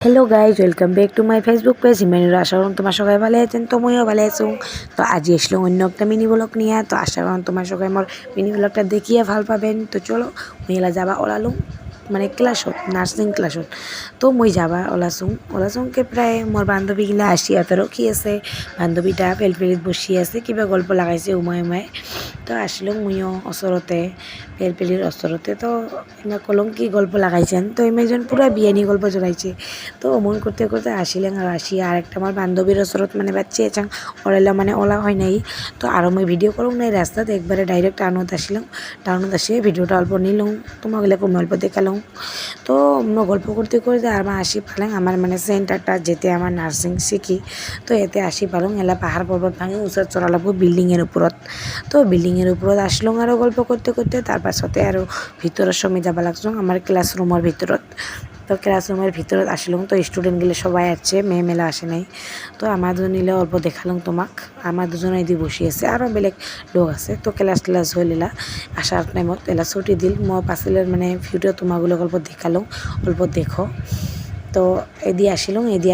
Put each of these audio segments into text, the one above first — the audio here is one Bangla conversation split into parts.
Hello guys, welcome back to my Facebook page হিমানুর। আশা করুন তোমার সবাই ভালো আছেন, তুমিও ভালো আছো। তো আজ এসলো অন্য একটা মিনি ব্লগ নিয়ে। তো আশা করুন তোমার সবাই আমার মিনি ব্লগটা দেখিয়ে ভাল পাবেন। তো চলো মহিলা যাবা ওলালুম মানে ক্লাসত, নার্সিং ক্লাসত। তো মই যাবা ওলাসুংকে প্রায় মোর বান্ধবীগিলা আসি এত রক্ষি আছে। বান্ধবীটা পেলপেলিত বসি আছে, কিবা গল্প লাগাইছে উমাই। তো আসলো মইও ওচৰতে পেলপেলির ওচৰতে। তো এমা কলম কি গল্প লাগাইছেন। তো এমাইজন পুরা বিয়ানি গল্প জড়াইছে। তো মন করতে করতে আসিলেন আর আসি আর একটা আমার বান্ধবীর ওচৰত মানে বাচ্চা এচাং ওরাইলা মানে ওলা হয় নাই। তো আরও মই ভিডিও করুন নাই রাস্তাত, একবারে ডাইরেক্ট টাউনত আসলাম। টাউনত আসি ভিডিওটা অল্প নিলাম, তোমাগুলোকে অল্প দেখালাম। তো গল্প করতে করতে আমার আসি পালেন আমার মানে সেন্টারটা যেতে আমার নার্সিং শিখি। তো এতে আসি পালং এলা পাহাড় পর্বত ভাঙি উচত চড়া লাগবো বিল্ডিংয়ের উপরত। তো বিল্ডিংয়ের উপরত আসলাম আরও গল্প করতে করতে। তার পাছতে আরও ভিতরের সময় যাবা লাগছো আমার ক্লাসরুমের ভিতরত। তো ক্লাসরুমের ভিতরত আসলাম। তো স্টুডেন্টগুলো সবাই আছে, মেয়ে মেলা আসে নাই। তো আমার দুজনিলে অল্প দেখালাম তোমাক। আমার দুজনে এদি বসি আছে, আরও বেলেগ লোক আছে। তো ক্লাস হইলা আসার টাইমত এলা ছুটি দিল। মই পাছিলের মানে ভিডিও তোমাগুলো অল্প দেখালাম, অল্প দেখো। তো এদি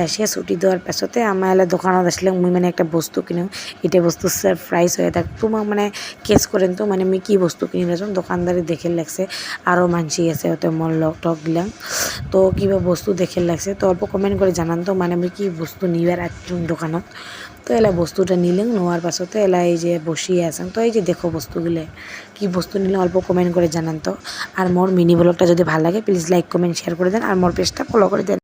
আসিয়া ছুটি দেওয়ার পাছতে আমার এলা দোকানত আসলাম। মুই মানে একটা বস্তু কিনিম, এটা বস্তু সারপ্রাইজ হয়ে থাক তোমাক মানে কেস করেন। তো মানে আমি কি বস্তু কিনি রাখুন দোকানদারি দেখে লাগছে, আরও মানসি আছে ওতে মন লক টক দিলাম। তো কিবা বস্তু দেখে লাগছে তো অল্প কমেন্ট করে জানান তো মানে আমি কি বস্তু নিবার আসলাম দোকানত। তো এলা বস্তুটা নিলেন, নেওয়ার পাছতে এলা এই যে বসিয়ে আছেন। তো এই যে দেখো বস্তুগুলো কি বস্তু নিলে অল্প কমেন্ট করে জানান তো। আর মোর মিনি ব্লগটা যদি ভালো লাগে প্লিজ লাইক কমেন্ট শেয়ার করে দেন আর মোর পেজটা ফলো করে দেন।